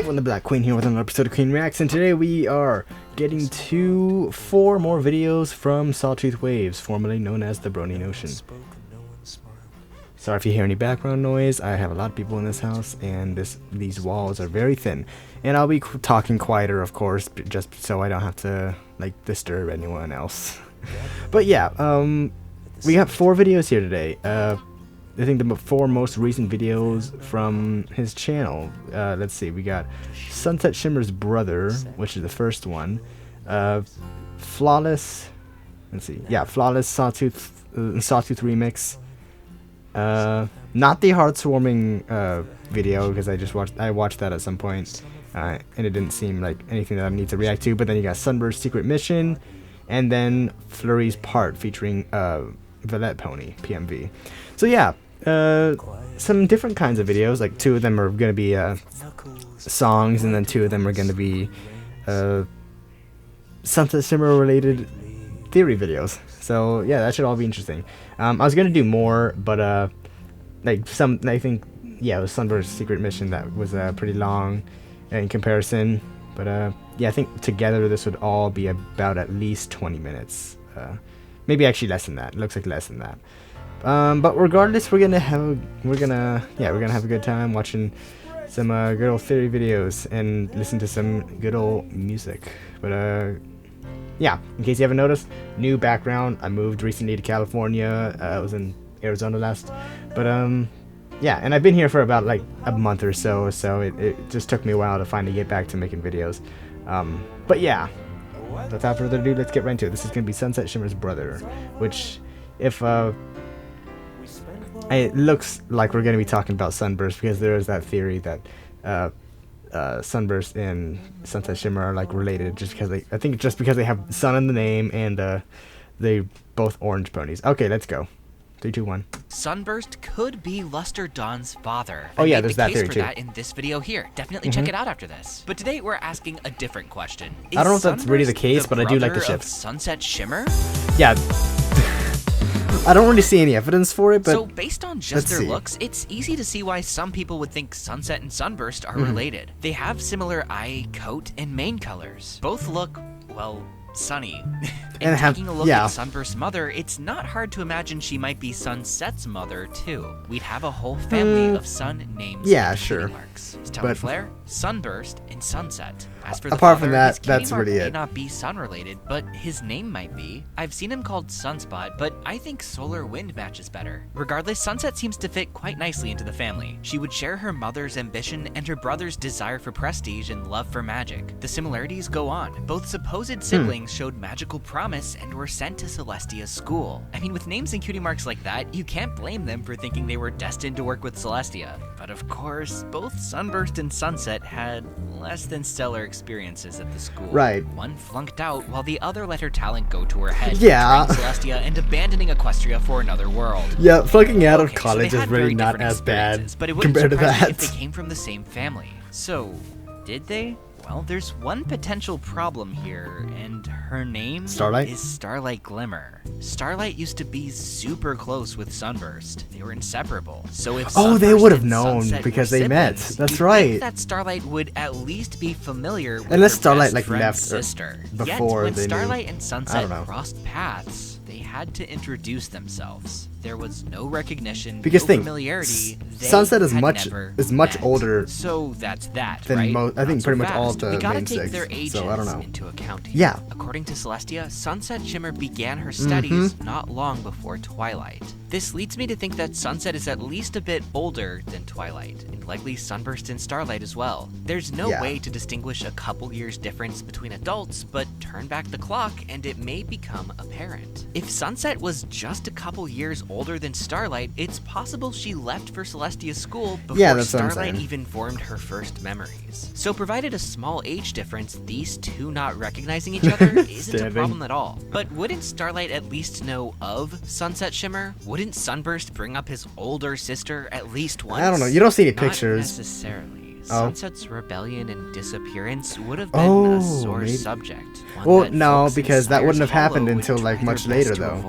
everyone, the Black Queen here with another episode of Queen Reacts, and today we are getting to 4 more videos from Sawtooth Waves, formerly known as the Brony Notion. Sorry if you hear any background noise. I have a lot of people in this house, and these walls are very thin. And I'll be talking quieter, of course, just so I don't have to disturb anyone else. But yeah, we got 4 videos here today. I think the 4 most recent videos from his channel. Let's see, we got Sunset Shimmer's brother, which is the first one. Flawless. Let's see, yeah, Flawless Sawtooth remix. Not the heartwarming video, because I watched that at some point, and it didn't seem like anything that I need to react to. But then you got Sunbursts Secret Mission, and then Flurry's Part featuring Villette Pony PMV. So yeah, some different kinds of videos. Like 2 of them are gonna be songs, and then 2 of them are gonna be Sunset Shimmer related theory videos. So yeah, that should all be interesting. I was gonna do more, but I think, yeah, it was Sunburst's Secret Mission that was pretty long in comparison. But yeah, I think together this would all be about at least 20 minutes. Maybe actually less than that. It looks like less than that. But regardless, we're gonna have a good time watching some good old theory videos and listen to some good old music. But yeah, in case you haven't noticed, new background. I moved recently to California. I was in Arizona last, but yeah, and I've been here for about like a month or so. So it just took me a while to finally get back to making videos. But yeah, without further ado, let's get right into it. This is gonna be Sunset Shimmer's brother, which, if it looks like we're going to be talking about Sunburst, because there is that theory that Sunburst and Sunset Shimmer are like related, just because they have sun in the name, and they both orange ponies. Okay, let's go. 3, 2, 1. Sunburst could be Luster Dawn's father. Oh yeah, there's that theory too. That in this video here. Definitely check it out after this. But today we're asking a different question. I don't know if that's really the case, but I do like the ship. Sunset Shimmer? Yeah. I don't really see any evidence for it, but so based on just their looks, it's easy to see why some people would think Sunset and Sunburst are related. They have similar eye, coat, and mane colors. Both look, well, sunny. And taking a look at Sunburst's mother, it's not hard to imagine she might be Sunset's mother too. We'd have a whole family of sun names. Yeah, sure. Stellar Flare, Sunburst, and Sunset. As for the apart father, from that, his that's mark really may it. not be sun-related, but his name might be. I've seen him called Sunspot, but I think Solar Wind matches better. Regardless, Sunset seems to fit quite nicely into the family. She would share her mother's ambition and her brother's desire for prestige and love for magic. The similarities go on. Both supposed siblings showed magical promise and were sent to Celestia's school. I mean, with names and cutie marks like that, you can't blame them for thinking they were destined to work with Celestia. But of course, both Sunburst and Sunset had less than stellar experiences at the school. Right. One flunked out while the other let her talent go to her head. Yeah. Betraying Celestia and abandoning Equestria for another world. Yeah, flunking out of college so is really not as bad but it compared to that. If they came from the same family. So, did they? Well, there's one potential problem here, and her name is Starlight Glimmer. Starlight used to be super close with Sunburst. They were inseparable. So if they would have known Sunset because they met. That's right. Think that Starlight would at least be familiar with unless her Starlight best left sister. before Yet, when they Starlight knew. and Sunset crossed paths, they had to introduce themselves. There was no recognition, because no familiarity. Sunset is much older. So that's that, than right? I think pretty much all the we gotta main take six. their ages So I don't know. into account here. Yeah. According to Celestia, Sunset Shimmer began her studies not long before Twilight. This leads me to think that Sunset is at least a bit older than Twilight, and likely Sunburst and Starlight as well. There's no way to distinguish a couple years difference between adults, but turn back the clock and it may become apparent. If Sunset was just a couple years older than Starlight, it's possible she left for Celestia's school before Starlight even formed her first memories. So provided a small age difference, these two not recognizing each other isn't a problem at all. But wouldn't Starlight at least know of Sunset Shimmer? Wouldn't Sunburst bring up his older sister at least once? I don't know. You don't see any pictures. Not necessarily. Sunset's rebellion and disappearance would have been a sore subject. Well, no, because that wouldn't have happened until like much later, though.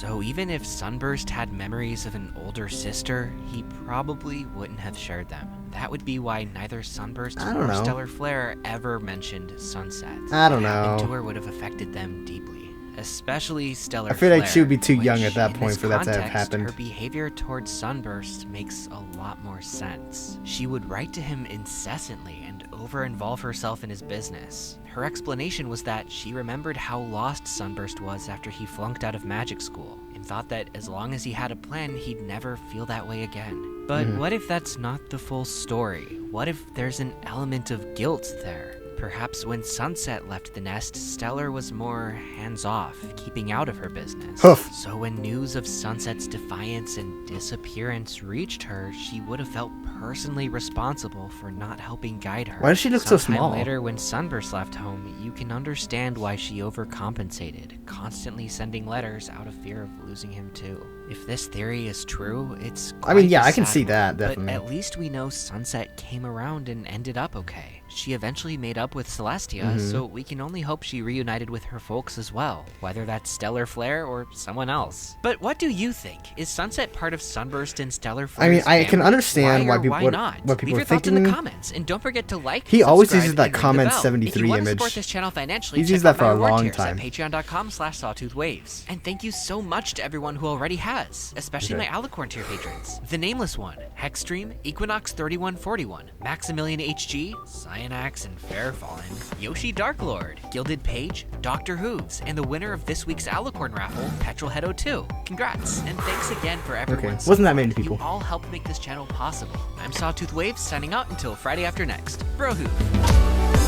So even if Sunburst had memories of an older sister, he probably wouldn't have shared them. that would be why neither Sunburst I don't or know. Stellar Flare ever mentioned Sunset. I don't What happened know. to her would have affected them deeply, especially Stellar I feel like Flare, she would be too young which, at that in point this for that to have context, happened. Her behavior towards Sunburst makes a lot more sense. She would write to him incessantly and over-involve herself in his business. Her explanation was that she remembered how lost Sunburst was after he flunked out of magic school, and thought that as long as he had a plan, he'd never feel that way again. But what if that's not the full story? What if there's an element of guilt there? Perhaps when Sunset left the nest, Stellar was more hands-off, keeping out of her business. Hoof. So when news of Sunset's defiance and disappearance reached her, she would have felt personally responsible for not helping guide her. Why does she look so Sometime small? later, when Sunburst left home, you can understand why she overcompensated, constantly sending letters out of fear of losing him too. If this theory is true, it's I mean, quite yeah, a I can sad see one, that, definitely. But at least we know Sunset came around and ended up okay. She eventually made up with Celestia, Mm-hmm. so we can only hope she reunited with her folks as well, whether that's Stellar Flare or someone else. But what do you think? Is Sunset part of Sunburst and Stellar Flare? I mean, I can understand why people why what, not? what people Leave your are thoughts in the thinking. comments, and don't forget to like. He always subscribe, uses that and ring the comment bell. 73 if you want image. to support this channel financially, He's check used that out for my a reward long tiers time. At patreon.com/sawtoothwaves. And thank you so much to everyone who already has, especially Okay. my Alicorn tier patrons. The Nameless One, Hexstream, Equinox3141, Maximilian HG, Cyanax and Fairfallen, Yoshi Darklord, Gilded Page, Dr. Hooves, and the winner of this week's Alicorn raffle, Petrolhead02. Congrats, and thanks again for everyone. Wasn't that many people. You all helped make this channel possible. I'm Sawtooth Waves, signing out until Friday after next. Brohoo.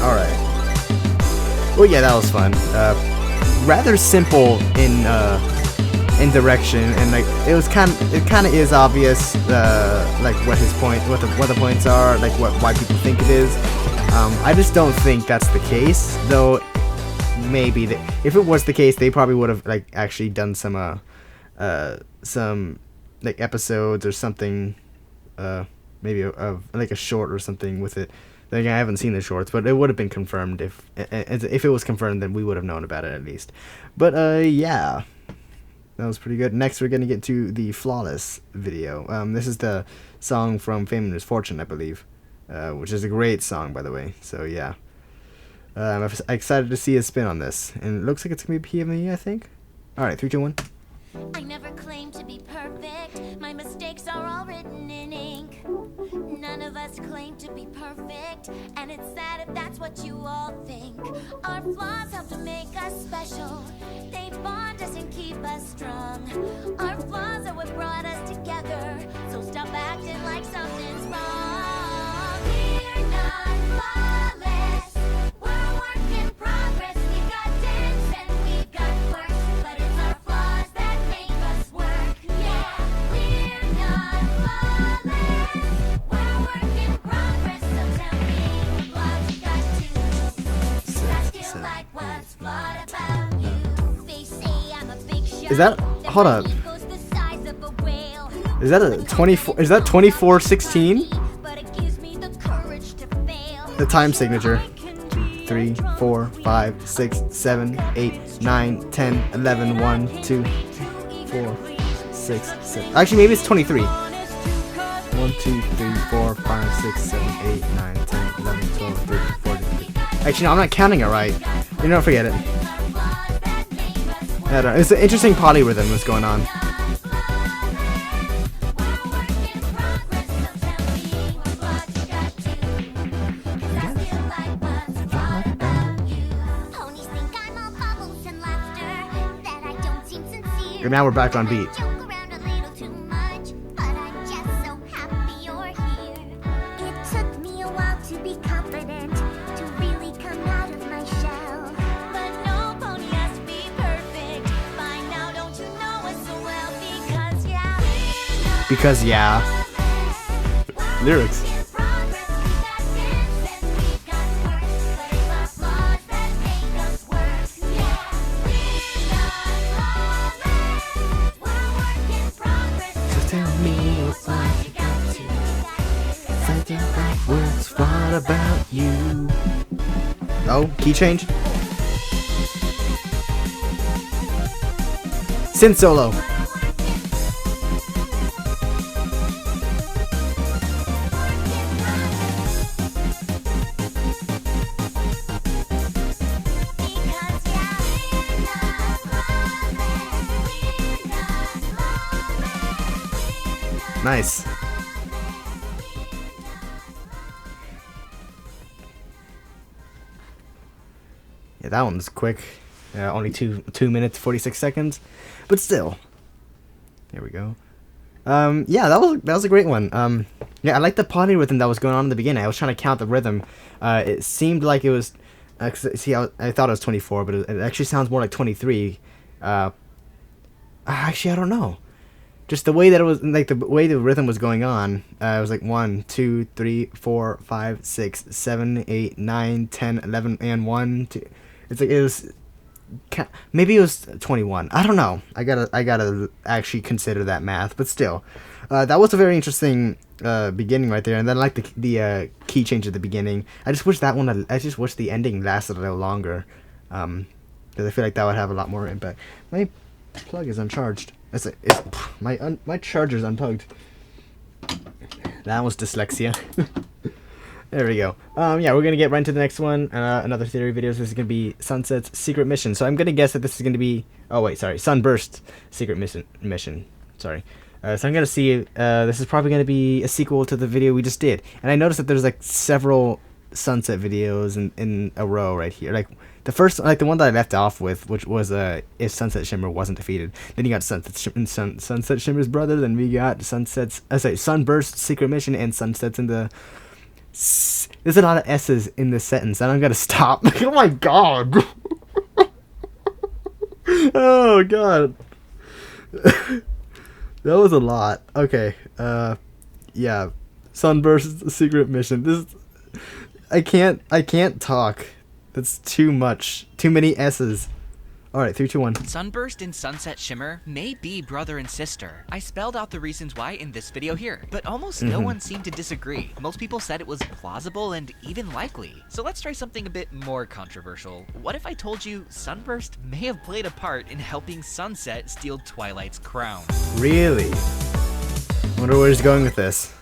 Alright. Well, yeah, that was fun. Rather simple in direction, and like it kind of is obvious, like what the points are, like why people think it is. I just don't think that's the case, though. Maybe if it was the case, they probably would have like actually done some like episodes or something, maybe of like a short or something with it. Like, I haven't seen the shorts, but it would have been confirmed if it was confirmed, then we would have known about it at least. But yeah, that was pretty good. Next, we're gonna get to the Flawless video. This is the song from Fame and Misfortune, I believe, which is a great song, by the way. So yeah, I'm excited to see his spin on this, and it looks like it's gonna be PME, I think. All right, 3, 2, 1. I never claim to be perfect. My mistakes are all written in ink. None of us claim to be perfect, and it's sad if that's what you all think. Our flaws help to make us special. They bond us and keep us strong. Our flaws are what brought us together. So stop acting like something's wrong. We're not flawless. We're a work in progress. We've got dents and we've got quirks, but it's our flaws that make us work. Yeah, we're not flawless. We're a work in progress. So tell me what flaws you got too. 'Cause I still like what's flawed about you. They say I'm a big shot. Is that- hold up. Ego's the size of a whale. Is that a 24? Is that 24:16? But it gives me the courage to fail. The time signature. 3, 4, 5, 6, 7, 8, 9, 10, 11, 1, 2, 4, 6, 7. Actually, maybe it's 23. 1, 2, 3, 4, 5, 6, 7, 8, 9, 10, 11, 12, 13, 14. Actually, no, I'm not counting it right. You know, forget it. I don't know. It's an interesting polyrhythm that's going on. And now we're back on beat. Because yeah. Lyrics. Just tell me what you got to. Something that works fine about you. Oh, key change. Synth solo. Nice. Yeah, that one's quick. Only 2 minutes 46 seconds, but still. There we go. Yeah, that was a great one. Yeah, I like the potty rhythm that was going on in the beginning. I was trying to count the rhythm. It seemed like it was. See, I thought it was 24, but it actually sounds more like 23. Actually, I don't know. Just the way that it was, like the way the rhythm was going on, it was like 1, 2, 3, 4, 5, 6, 7, 8, 9, 10, 11, and 1, 2. It's like it was. Maybe it was 21. I don't know. I gotta actually consider that math, but still, that was a very interesting beginning right there. And then I like the key change at the beginning. I just wish the ending lasted a little longer, because I feel like that would have a lot more impact. My plug is uncharged. My charger's unplugged. That was dyslexia. There we go. Yeah, we're gonna get right into the next one. Another theory video. This is gonna be Sunset's secret mission. So I'm gonna guess that this is gonna be. Oh wait, sorry, Sunbursts secret mission. Sorry. So I'm gonna see. This is probably gonna be a sequel to the video we just did. And I noticed that there's like several Sunset videos in a row right here. Like the first, like the one that I left off with, which was if Sunset Shimmer wasn't defeated. Then you got Sunset Shimmer's brother. Then we got Sunbursts secret mission and Sunsets in the. There's a lot of S's in this sentence, and I'm gonna stop. Oh my god! Oh god! That was a lot. Okay. Yeah. Sunburst's secret mission. I can't talk. That's too much. Too many S's. Alright, 3, 2, 1. Sunburst and Sunset Shimmer may be brother and sister. I spelled out the reasons why in this video here, but almost no one seemed to disagree. Most people said it was plausible and even likely. So let's try something a bit more controversial. What if I told you Sunburst may have played a part in helping Sunset steal Twilight's crown? Really? Wonder where he's going with this.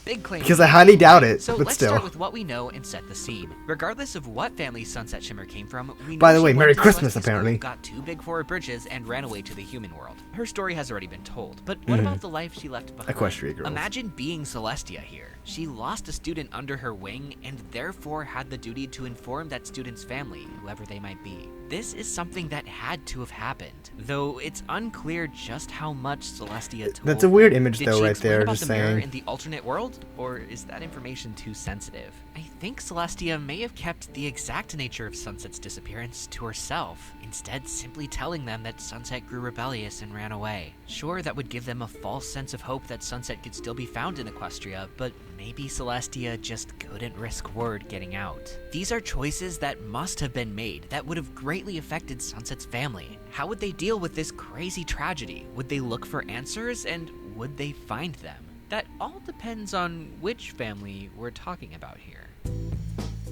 Big claim. Because I highly doubt it, so but let's still. start with what we know and set the scene. Regardless of what family Sunset Shimmer came from, we know By the she way, went Merry to Christmas, Celestial apparently. School, got too big for her britches, and ran away to the human world. Her story has already been told, but what about the life she left behind? Equestria girls. Imagine being Celestia here. She lost a student under her wing, and therefore had the duty to inform that student's family, whoever they might be. This is something that had to have happened, though it's unclear just how much Celestia told. That's a weird image, Did though, she right explain there. about Just the mirror saying. in the alternate world, or is that information too sensitive? I think Celestia may have kept the exact nature of Sunset's disappearance to herself, instead simply telling them that Sunset grew rebellious and ran away. Sure, that would give them a false sense of hope that Sunset could still be found in Equestria, but maybe Celestia just couldn't risk word getting out. These are choices that must have been made that would have greatly affected Sunset's family. How would they deal with this crazy tragedy? Would they look for answers, and would they find them? That all depends on which family we're talking about here.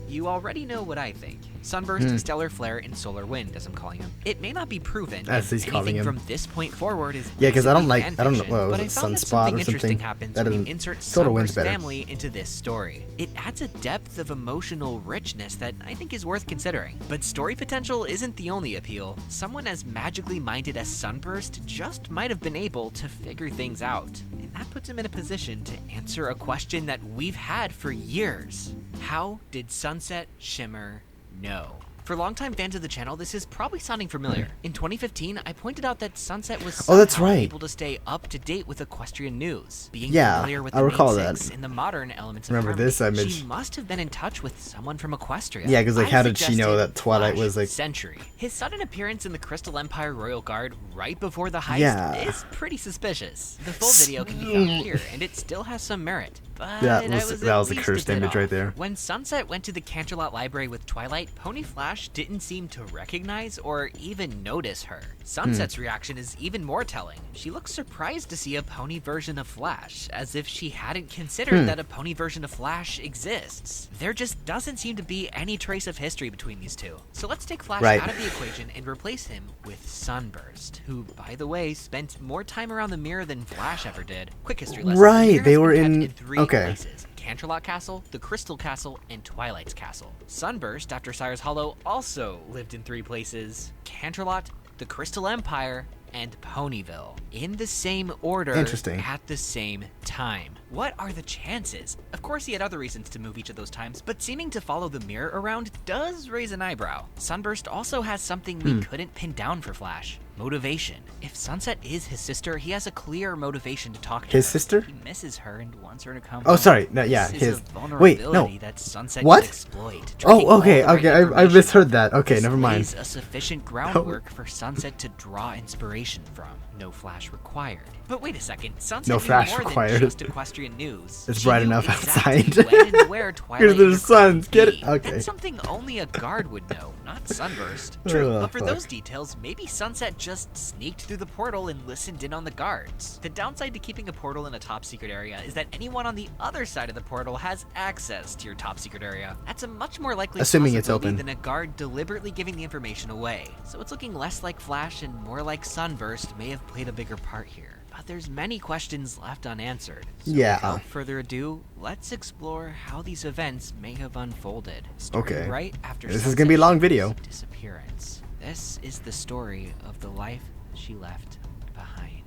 You already know what I think. Sunburst, Stellar Flare, and Solar Wind, as I'm calling him. It may not be proven As he's calling him. from this point forward is Yeah, because I don't basically like. fan I don't know. fiction, What but was I it? found that Sunspot something or interesting something? happens That when you doesn't. insert Solar Wind's Sunburst's better. family into this story. It adds a depth of emotional richness that I think is worth considering. But story potential isn't the only appeal. Someone as magically minded as Sunburst just might have been able to figure things out. And that puts him in a position to answer a question that we've had for years. How did Sunset Shimmer know? For longtime fans of the channel, this is probably sounding familiar. In 2015, I pointed out that Sunset was Oh, that's somehow right. able to stay up to date with equestrian news, being Yeah, familiar with I the recall main that. six and the modern elements of Remember harmony. this image? She must have been in touch with someone from Equestria. Yeah, 'cause, like, I how did she know suggested that Twilight Flash was, like- Century. His sudden appearance in the Crystal Empire Royal Guard right before the heist Yeah. is pretty suspicious. The full video can be found here, and it still has some merit. But That I was at a least cursed bit image right off. there. When Sunset went to the Canterlot Library with Twilight, Pony Flash didn't seem to recognize or even notice her. Sunset's reaction is even more telling. She looks surprised to see a pony version of Flash, as if she hadn't considered that a pony version of Flash exists. There just doesn't seem to be any trace of history between these two. So let's take Flash Right. out of the equation and replace him with Sunburst, who, by the way, spent more time around the mirror than Flash ever did. Quick history lesson. Right, The mirror they has were been in- kept three okay. places. Canterlot Castle, the Crystal Castle, and Twilight's Castle. Sunburst, after Sire's Hollow, also lived in three places: Canterlot, the Crystal Empire, and Ponyville in the same order Interesting. at the same time. What are the chances? Of course he had other reasons to move each of those times, but seeming to follow the mirror around does raise an eyebrow. Sunburst also has something we couldn't pin down for Flash. Motivation. If Sunset is his sister, he has a clear motivation to talk to His her. sister? He misses her and wants her to come Oh, home. sorry. No, yeah, This is his. a Wait, vulnerability no. that Sunset What? could exploit. Drinking Oh, okay, all the right okay. I information misheard that. Okay, This never mind. lays a sufficient groundwork for Sunset to draw inspiration from. No Flash required. But wait a second, Sunset No knew Flash more required. than just equestrian news. It's She bright knew enough exactly outside. when and where Twilight Here's the and her suns. friends Get it? be. Okay. That's something only a guard would know, not Sunburst. True, Ugh, but for fuck. those details, maybe Sunset just sneaked through the portal and listened in on the guards. The downside to keeping a portal in a top secret area is that anyone on the other side of the portal has access to your top secret area. That's a much more likely Assuming it's possibility open. than a guard deliberately giving the information away. So it's looking less like Flash and more like Sunburst may have played a bigger part here. But there's many questions left unanswered. So Yeah. without further ado, let's explore how these events may have unfolded. Starting Okay. right after This is Sunset gonna be a long Shimmer's video. disappearance. This is the story of the life she left behind.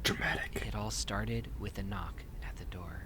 Dramatic. It all started with a knock at the door.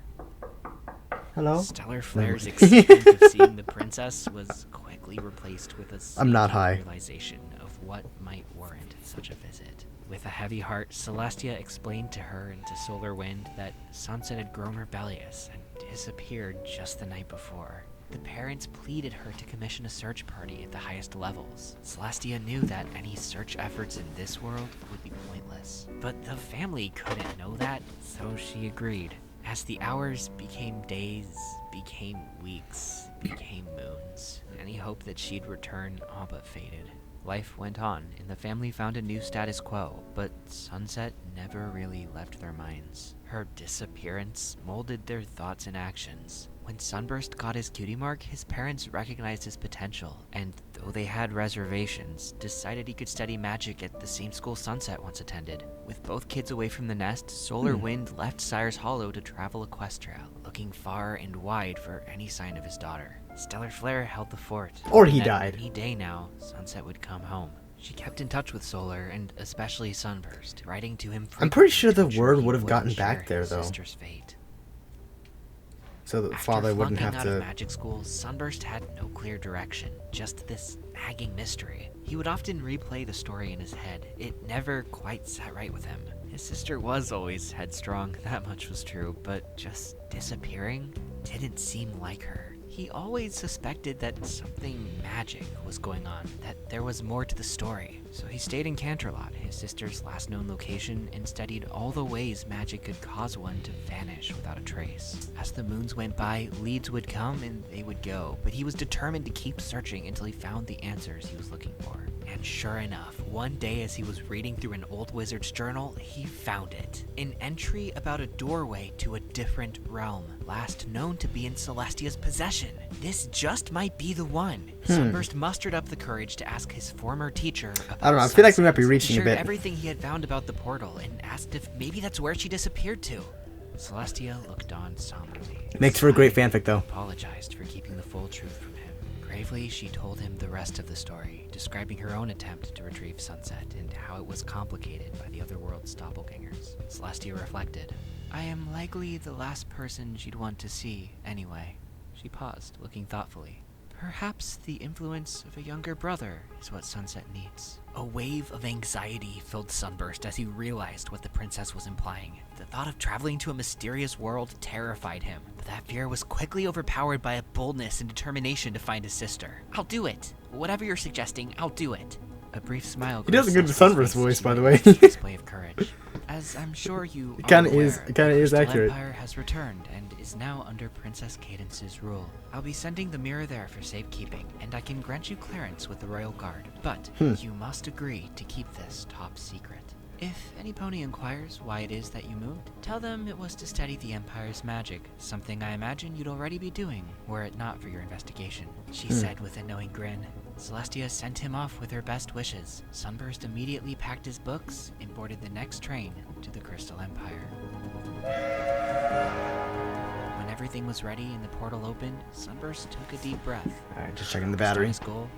Hello? Stellar Flare's excitement of seeing the princess was quickly replaced with a I'm not sinking high. realization of what might warrant such a visit. With a heavy heart, Celestia explained to her and to Solar Wind that Sunset had grown rebellious and disappeared just the night before. The parents pleaded her to commission a search party at the highest levels. Celestia knew that any search efforts in this world would be pointless. But the family couldn't know that, so she agreed. As the hours became days, became weeks, became moons, any hope that she'd return all but faded. Life went on, and the family found a new status quo, but Sunset never really left their minds. Her disappearance molded their thoughts and actions. When Sunburst got his cutie mark, his parents recognized his potential, and though they had reservations, decided he could study magic at the same school Sunset once attended. With both kids away from the nest, Solar Wind left Sire's Hollow to travel Equestria, looking far and wide for any sign of his daughter. Stellar Flare held the fort. Or he and died. Any day now, Sunset would come home. She kept in touch with Solar, and especially Sunburst, writing to him I'm pretty sure frequently the to word ensure he would have gotten wouldn't back share there, his though. sister's fate. So the After father wouldn't flunking have out of to. magic school, Sunburst had no clear direction, just this nagging mystery. He would often replay the story in his head. It never quite sat right with him. His sister was always headstrong, that much was true, but just disappearing didn't seem like her. He always suspected that something magic was going on, that there was more to the story. So he stayed in Canterlot, his sister's last known location, and studied all the ways magic could cause one to vanish without a trace. As the moons went by, leads would come and they would go, but he was determined to keep searching until he found the answers he was looking for. And sure enough, one day as he was reading through an old wizard's journal, he found it. An entry about a doorway to a different realm, last known to be in Celestia's possession. This just might be the one. Sunburst mustered up the courage to ask his former teacher about I don't know, I feel like we might be Sunset. reaching He a shared bit. everything he had found about the portal and asked if maybe that's where she disappeared to. Celestia looked on somberly. Makes for a great Sighed, fanfic, though. apologized for keeping the full truth from him. Gravely, she told him the rest of the story, describing her own attempt to retrieve Sunset and how it was complicated by the otherworld's doppelgangers. Celestia reflected. I am likely the last person she'd want to see, anyway. She paused, looking thoughtfully. Perhaps the influence of a younger brother is what Sunset needs. A wave of anxiety filled Sunburst as he realized what the princess was implying. The thought of traveling to a mysterious world terrified him, but that fear was quickly overpowered by a boldness and determination to find his sister. I'll do it. Whatever you're suggesting, I'll do it. A brief smile. He does a good graced Sunburst Sunburst's voice, by the face, way. display of courage. As I'm sure you It are kinda aware, is- it kinda is the Crystal accurate. Empire has returned and is now under Princess Cadence's rule. I'll be sending the mirror there for safekeeping, and I can grant you clearance with the royal guard. But you must agree to keep this top secret. If any pony inquires why it is that you moved, tell them it was to study the Empire's magic, something I imagine you'd already be doing, were it not for your investigation, she said with a knowing grin. Celestia sent him off with her best wishes. Sunburst immediately packed his books and boarded the next train to the Crystal Empire. When everything was ready and the portal opened, Sunburst took a deep breath, Alright, just checking the started battery. his goal,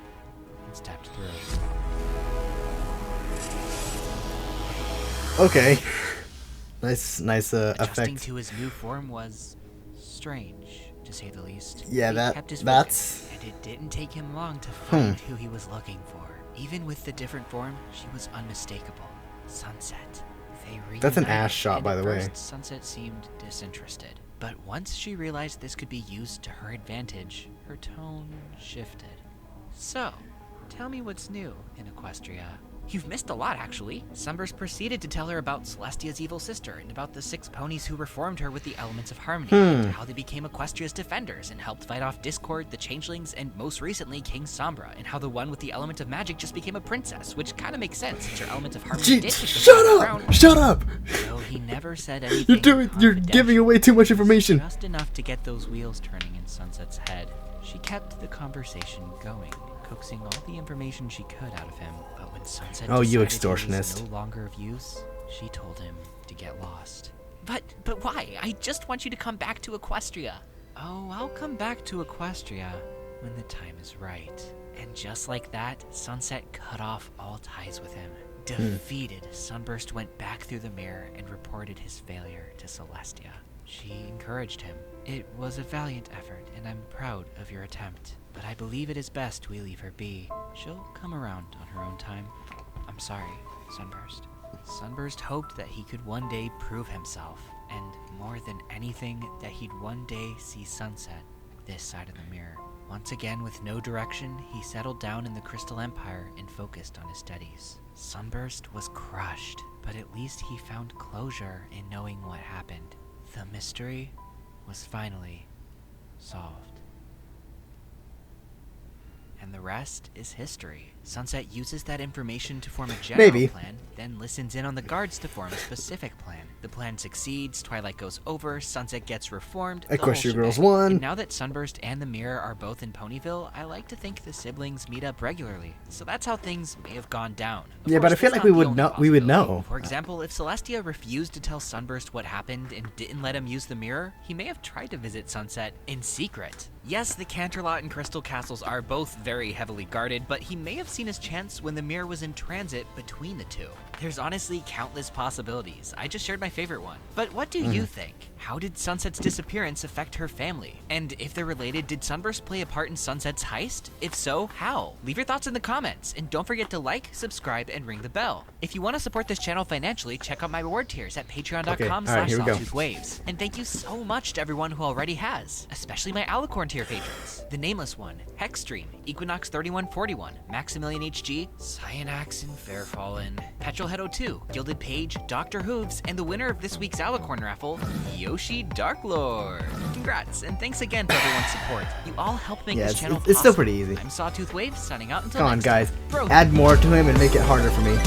and stepped through. Okay. Nice Adjusting effect. to his new form was strange, to say the least. Yeah, He kept his that's... focus, and it didn't take him long to find who he was looking for. Even with the different form, she was unmistakable. Sunset. They That's an reunited, ass shot, and by at the way. first, Sunset seemed disinterested. But once she realized this could be used to her advantage, her tone shifted. So, tell me what's new in Equestria. You've missed a lot, actually. Sunburst proceeded to tell her about Celestia's evil sister and about the 6 ponies who reformed her with the elements of harmony, and how they became Equestria's defenders and helped fight off Discord, the Changelings, and most recently King Sombra, and how the one with the element of magic just became a princess, which kind of makes sense since her element of harmony did take the crown. Shut up! Though he never said anything. You're giving away too much information. Just enough to get those wheels turning in Sunset's head. She kept the conversation going, coaxing all the information she could out of him. But when Sunset Oh, you decided he was extortionist. no longer of use, she told him to get lost. But why? I just want you to come back to Equestria. Oh, I'll come back to Equestria when the time is right. And just like that, Sunset cut off all ties with him. Defeated, Sunburst went back through the mirror and reported his failure to Celestia. She encouraged him. It was a valiant effort, and I'm proud of your attempt. But I believe it is best we leave her be. She'll come around on her own time. I'm sorry, Sunburst. Sunburst hoped that he could one day prove himself, and more than anything, that he'd one day see Sunset this side of the mirror. Once again, with no direction, he settled down in the Crystal Empire and focused on his studies. Sunburst was crushed, but at least he found closure in knowing what happened. The mystery was finally solved. And the rest is history. Sunset uses that information to form a general plan, then listens in on the guards to form a specific plan. The plan succeeds, Twilight goes over, Sunset gets reformed, the whole Equestria Girls shebang. won. And now that Sunburst and the Mirror are both in Ponyville, I like to think the siblings meet up regularly. So that's how things may have gone down. Of Yeah, but course, I feel that's like not we the would only know. We would possibility. know. For example, if Celestia refused to tell Sunburst what happened and didn't let him use the mirror, he may have tried to visit Sunset in secret. Yes, the Canterlot and Crystal Castles are both very heavily guarded, but he may have seen his chance when the mirror was in transit between the two. There's honestly countless possibilities. I just shared my favorite one. But what do you think? How did Sunset's disappearance affect her family? And if they're related, did Sunburst play a part in Sunset's heist? If so, how? Leave your thoughts in the comments, and don't forget to like, subscribe, and ring the bell. If you want to support this channel financially, check out my reward tiers at patreon.com/sawtoothwaves. And thank you so much to everyone who already has, especially my Alicorn tier patrons. The Nameless One, Hexstream, Equinox3141, Maximilian HG, Cyanax and Fairfallen, Petrolhead02, Gilded Page, Dr. Hooves, and the winner of this week's Alicorn raffle, Yoshi Darklord. Congrats, and thanks again for everyone's support. You all help make this channel possible. It's still pretty easy. I'm Sawtooth Waves, signing out until Come on, next guys. time. Bro. Add more to him and make it harder for me.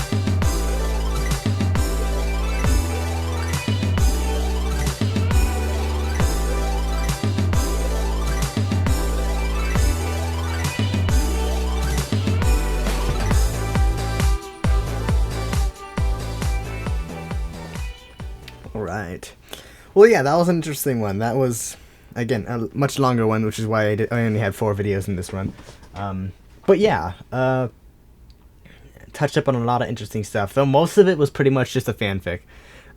Alright. Well, yeah, that was an interesting one. That was, again, a much longer one, which is why I only had 4 videos in this run. But yeah, touched up on a lot of interesting stuff, though most of it was pretty much just a fanfic.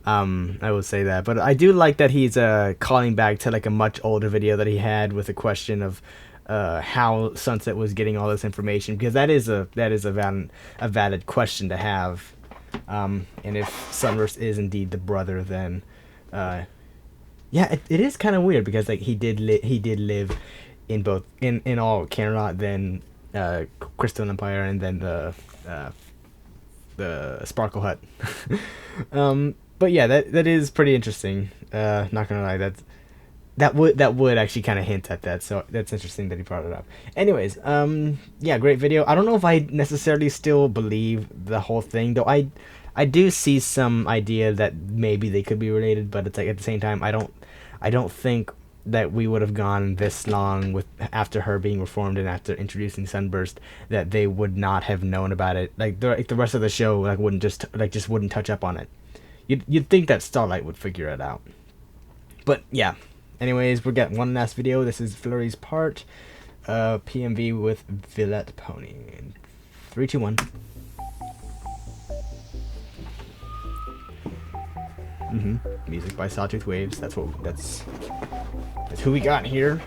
I would say that. But I do like that he's calling back to like a much older video that he had with a question of how Sunset was getting all this information, because that is a valid question to have. And if Sunburst is indeed the brother, then yeah, it is kind of weird, because like he did live in both in all Canterlot, then Crystal Empire, and then the Sparkle Hut. But yeah, that is pretty interesting. Not gonna lie, that would actually kind of hint at that, so that's interesting that he brought it up. Anyways, yeah, great video. I don't know if I necessarily still believe the whole thing, though. I do see some idea that maybe they could be related, but it's like at the same time, I don't think that we would have gone this long after her being reformed and after introducing Sunburst that they would not have known about it. Like the rest of the show wouldn't just wouldn't touch up on it. You'd think that Starlight would figure it out. But yeah. Anyways, we're getting one last video. This is Flurry's part. PMV with Villette Pony. 3, 2, 1. Music by Sawtooth Waves. That's who we got here.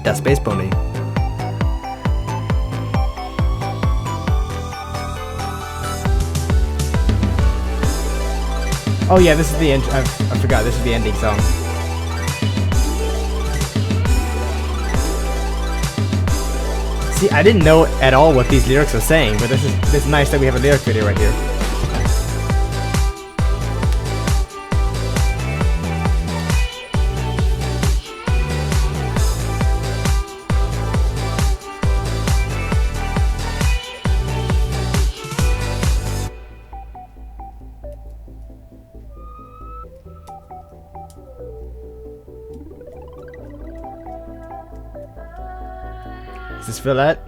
That's Space Pony. Oh yeah, this is the end. I forgot. This is the ending song. See, I didn't know at all what these lyrics were saying, but it's nice that we have a lyric video right here. Is this Philette?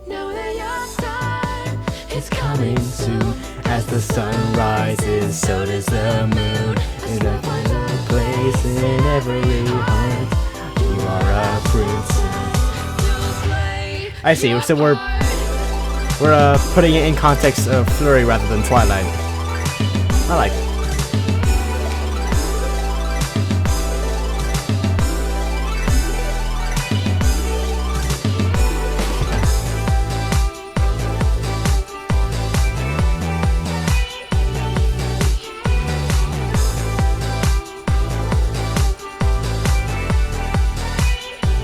Know that your time It's coming soon. As the sun rises, so does the moon. In a place in every heart, you are a princess. I see. So we're putting it in context of Flurry rather than Twilight. I like it.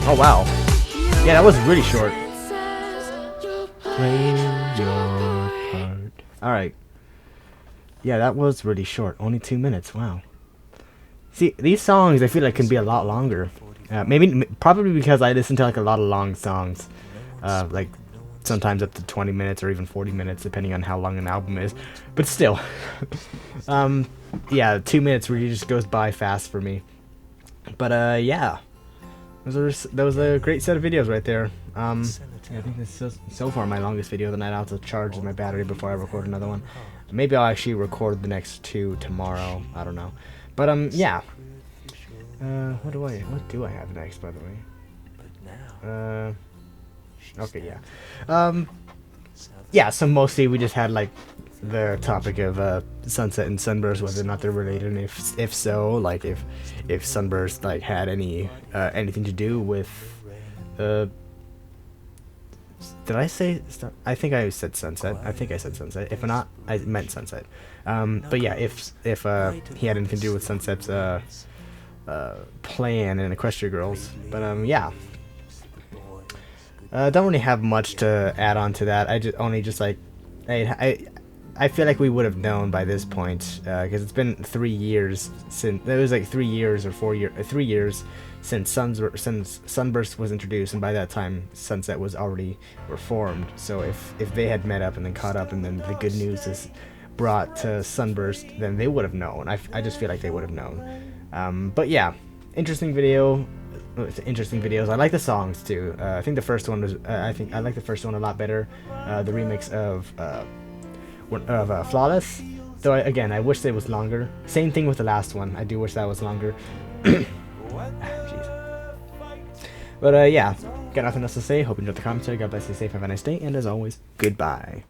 Oh wow. Yeah, that was really short. Play your part. Alright. Yeah, that was really short. Only 2 minutes. Wow. See, these songs I feel like can be a lot longer. Probably because I listen to like a lot of long songs. Like sometimes up to 20 minutes or even 40 minutes depending on how long an album is. But still. Yeah, 2 minutes really just goes by fast for me. But yeah. That was a great set of videos right there. I think this is so far my longest video. Then I'll have to charge my battery before I record another one. Maybe I'll actually record the next 2 tomorrow. I don't know. But yeah. What do I have next, by the way? Okay, yeah. Yeah. So mostly we just had like the topic of Sunset and Sunburst, whether or not they're related, and if so, like if Sunburst like had anything to do with did I say I think I said Sunset. I think I said Sunset. If not, I meant Sunset. But yeah, if he had anything to do with Sunset's plan and Equestria Girls. But yeah. Don't really have much to add on to that. I feel like we would have known by this point, because it's been 3 years since, it was like 3 years or 4 years, 3 years since Sunburst was introduced, and by that time Sunset was already reformed. So if they had met up and then caught up, and then the good news is brought to Sunburst, then they would have known. I just feel like they would have known. But yeah, interesting video. Interesting videos. I like the songs too. I think the first one was. I like the first one a lot better. The remix of Flawless. Though again, I wish it was longer. Same thing with the last one. I do wish that was longer. Jeez. But yeah, got nothing else to say. Hope you enjoyed the commentary. God bless you, safe, have a nice day, and as always, goodbye.